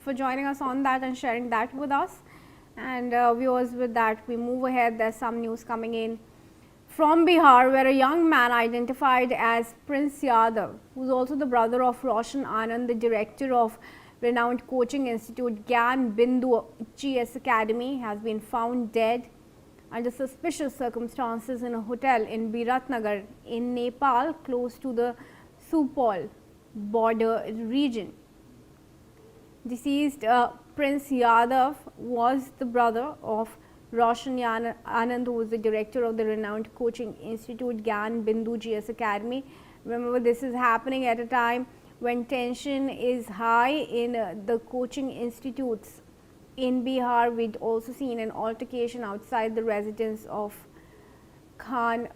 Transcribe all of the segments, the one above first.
for joining us on that and sharing that with us. And viewers, with that, we move ahead. There's some news coming in from Bihar, where a young man identified as Prince Yadav, who's also the brother of Roshan Anand, the director of renowned coaching institute Gyan Bindu GS Academy, has been found dead under suspicious circumstances in a hotel in Biratnagar in Nepal, close to the Supol border region. Deceased Prince Yadav was the brother of Roshan Anand, who was the director of the renowned coaching institute Gyan Bindu GS Academy. Remember, this is happening at a time when tension is high in the coaching institutes in Bihar. We'd also seen an altercation outside the residence of Khan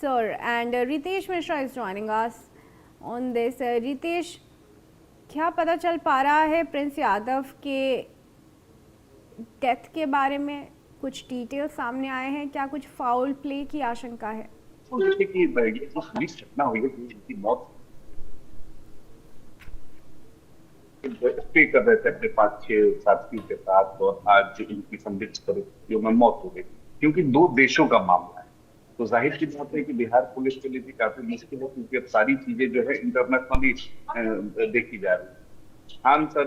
Sir. And Ritesh Mishra is joining us on this. Ritesh, क्या पता चल पा रहा है Prince Yadav के death के बारे में? कुछ डिटेल सामने आए हैं क्या? कुछ फाउल प्ले की आशंका है? जैसे कि ये जो पुलिस घटना हुई है, जिनकी मौत स्टे कर रहे थे अपने 5-6 साथियों के साथ, और आज इनकी संदिग्ध परिस्थितियों में मौत हो गई, क्योंकि 2 देशों का मामला है। तो जाहिर सी बात है कि बिहार पुलिस के लिए भी काफी मुश्किल है, क्योंकि अब सारी चीजें जो है इंटरनेशनली देखी जा रही है। खान सर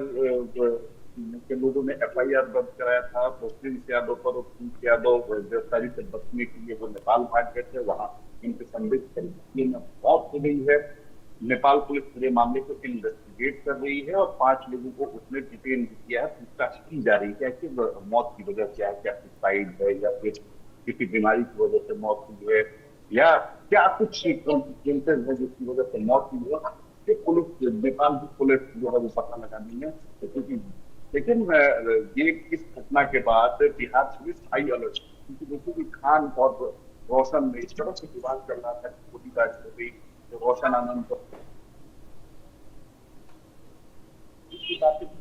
के लोगों ने FIR दर्ज कराया था प्रिंस यादव पर, और प्रिंस यादव गिरफ्तारी से बचने के लिए वो नेपाल भाग गए थे। वहां इनके संदिग्ध परिस्थिति में मौत हो गई है। नेपाल पुलिस पूरे मामले को इन्वेस्टिगेट कर रही है और 5 लोगों को उसने डिटेन किया है। पूछताछ की जा रही है कि मौत की वजह क्या है, क्या सुसाइड है या फिर किसी बीमारी की वजह से मौत हुई है, या क्या कुछ कॉन्सिक्वेंसेस है जिसकी वजह से मौत हुई है। पुलिस, नेपाल की पुलिस जो है वो पता लगानी है। क्योंकि लेकिन ये इस घटना के बाद बिहार पुलिस हाई अलर्ट, क्योंकि देखिए कि खान और रोशन में इस तरह से विवाद चल रहा था, गोलीबारी हो गई, रोशन आनंद को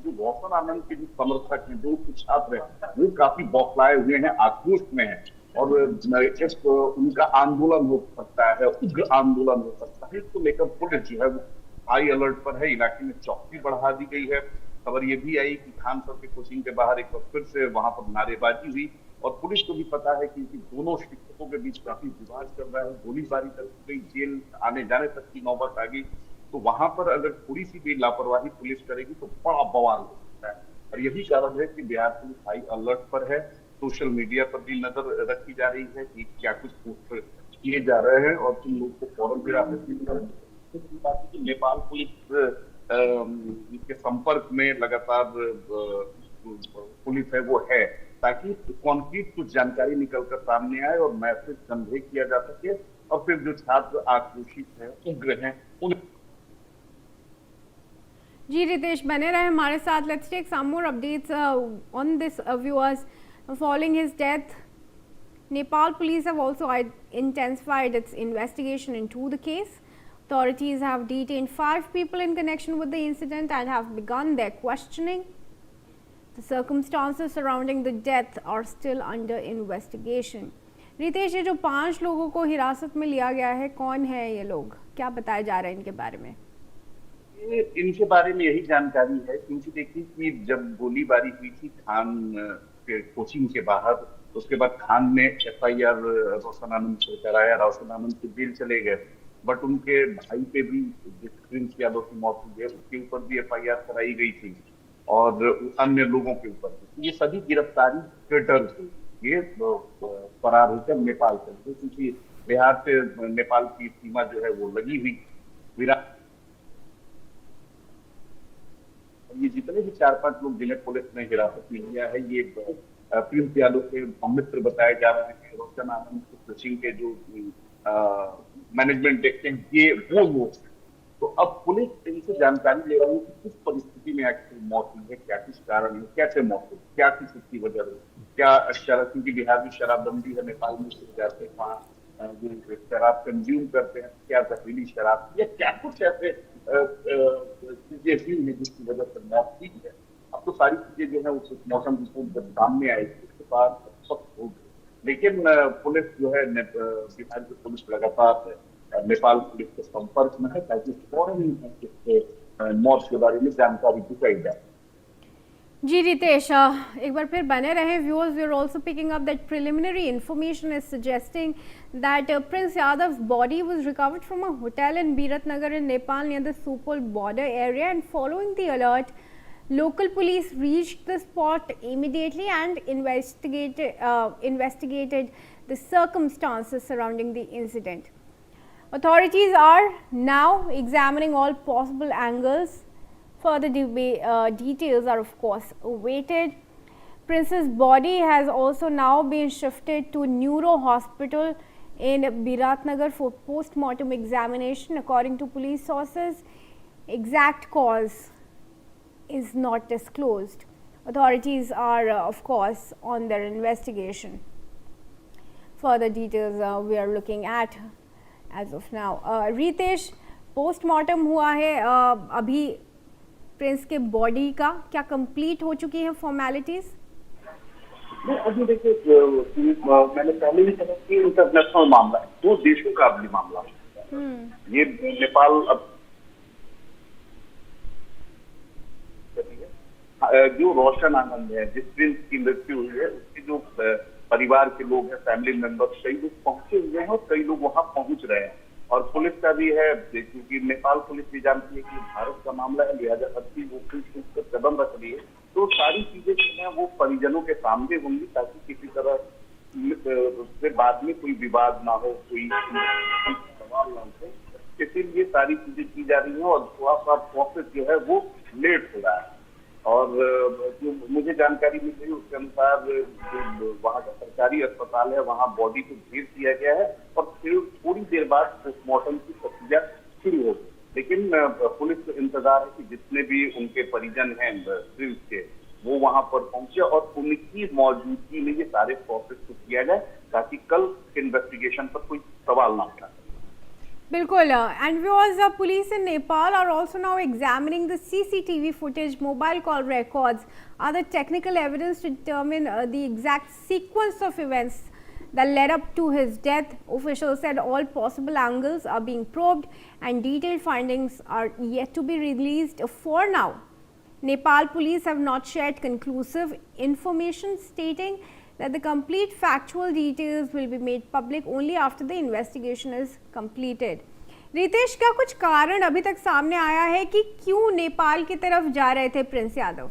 जो रोशन आनंद के जो समर्थक हैं, जो छात्र हैं, वो काफी बौखलाए हुए हैं, आक्रोश में है, और उनका आंदोलन हो सकता है, उग्र आंदोलन हो सकता है। इसको लेकर पुलिस जो है वो हाई अलर्ट पर है। इलाके में चौकसी बढ़ा दी गई है। खबर ये भी आई कि खान सर के कोचिंग के बाहर एक बार फिर से वहां पर नारेबाजी हुई, और पुलिस को भी पता है कि दोनों शिक्षकों के बीच काफी विवाद चल रहा है, गोलीबारी तक हो गई, जेल आने जाने तक की नौबत आ गई। तो वहां पर अगर थोड़ी सी भी लापरवाही पुलिस करेगी तो बड़ा बवाल हो सकता है, और यही कारण है कि बिहार पुलिस हाई अलर्ट पर है। सोशल मीडिया पर भी नजर रखी जा रही है कि क्या कुछ पोस्ट किए जा रहे हैं, और तुम लोग को फौरन हिरासत में लिया। नेपाल पुलिस के संपर्क में लगातार पुलिस है वो है, ताकि कॉन्क्रीट कुछ जानकारी निकलकर सामने आए और मैसेज कन्वे किया जा सके, और फिर जो छात्र आक्रोशित हैं, उग्र हैं, उन जी रितेश, बने रहे हमारे साथ. Let's take some more updates on this viewers. Following his death, Nepal police have also intensified its investigation into the case. Authorities have detained 5 people in connection with the incident and have begun their questioning. The circumstances surrounding the death are still under investigation. Ritesh, ये जो 5 लोगों को हिरासत में लिया गया है, कौन है ये लोग? क्या बताया जा रहा है इनके बारे में? इनके बारे में यही जानकारी है, क्योंकि देखिए कि जब गोलीबारी हुई थी खान के कोचिंग के बाहर, उसके बाद खान ने FIR रोशन आनंद से कराया, रोशन आनंद तो जेल चले गए, बट उनके भाई पे भी प्रिंस यादव की मौत हुई है, उसके ऊपर भी FIR कराई गई थी, और अन्य लोगों के ऊपर भी। ये सभी गिरफ्तारी के डर थे, ये फरार होकर नेपाल चले, क्योंकि बिहार से नेपाल की सीमा जो है वो लगी हुई। ये जितने भी 4-5 लोग जिन्हें पुलिस ने हिरासत में लिया है, ये प्रिंस यादव के मित्र बताए जा रहे हैं। रोशन आनंद कोचिंग के जो मैनेजमेंट देखते हैं, ये वो लोग। तो अब पुलिस इनसे जानकारी ले रही है कि किस परिस्थिति में आखिर मौत हुई है, क्या किस कारण है, कैसे मौत हुई, क्या किस उसकी वजह है, क्या शराब, क्योंकि बिहार में शराबबंदी है, नेपाल में जाते हैं वहाँ जो शराब कंज्यूम करते हैं, क्या जहरीली शराब या क्या कुछ ऐसे चीजें हुई है जिसकी वजह से मौत हुई है। अब तो सारी चीजें जो है उस मौसम रिपोर्ट जब सामने आएगी उसके बाद सब हो गई। लेकिन पुलिस जो है, बिहार की पुलिस लगातार नेपाल पुलिस के संपर्क में है, ताकि फौरन मौत के बारे में जानकारी जुटाई जाए। जी रितेश, एक बार फिर बने रहे viewers. We are also picking up that preliminary information is suggesting that Prince Yadav's body was recovered from a hotel in Biratnagar in Nepal near the Supol border area, and following the alert, local police reached the spot immediately and investigated the circumstances surrounding the incident. Authorities are now examining all possible angles. Further details are of course awaited. Prince's body has also now been shifted to Neuro Hospital in Biratnagar for post-mortem examination. According to police sources, exact cause is not disclosed. Authorities are of course on their investigation. Further details we are looking at as of now. Ritesh, post-mortem हुआ है अभी Prince के body का, क्या complete हो चुकी है formalities? अभी देखिए, मैंने पहले भी कहा कि इंटरनेशनल मामला है, दो देशों का अभी मामला है। ये नेपाल अब जो रोशन आनंद है, जिस प्रिंस की मृत्यु हुई है, उसके जो परिवार के लोग हैं, फैमिली मेंबर्स, कई लोग पहुंचे हुए हैं और कई लोग वहां पहुंच रहे हैं। और पुलिस का भी है, क्योंकि नेपाल पुलिस भी जानती है कि भारत का मामला है, लिहाजा हर वो पुलिस कदम रख रही है। तो सारी चीजें जो है वो परिजनों के सामने होंगी, ताकि किसी तरह से बाद में कोई विवाद ना हो, कोई सवाल ना हो। इसीलिए सारी चीजें की जा रही है और थोड़ा सा प्रोसेस जो है वो लेट हो रहा है। और जो मुझे जानकारी मिल रही है उसके अनुसार जो वहाँ का सरकारी अस्पताल है, वहाँ बॉडी को भेज दिया गया है और फिर थोड़ी देर बाद पोस्टमार्टम की प्रक्रिया शुरू होगी। लेकिन पुलिस को इंतजार है कि जितने भी उनके परिजन हैं प्रिंस के, वो वहां पर पहुंचे और उनकी मौजूदगी में ये सारे प्रोसेस को किया जाए, ताकि कल इन्वेस्टिगेशन पर कोई सवाल ना उठा। बिल्कुल. And viewers, police in Nepal are also now examining the CCTV footage, mobile call records, other technical evidence to determine the exact sequence of events that led up to his death. Officials said all possible angles are being probed and detailed findings are yet to be released. For now, Nepal police have not shared conclusive information, stating that the complete factual details will be made public only after the investigation is completed. Ritesh, क्या कुछ कारण अभी तक सामने आया है कि क्यों नेपाल की तरफ जा रहे थे Prince Yadav?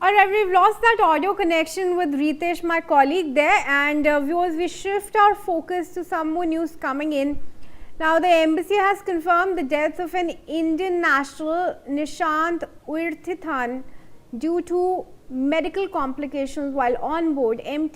Alright, we've lost that audio connection with Ritesh, my colleague there, and viewers, we shift our focus to some more news coming in. Now, the embassy has confirmed the death of an Indian national, Nishant Uirtithan, due to medical complications while on board MT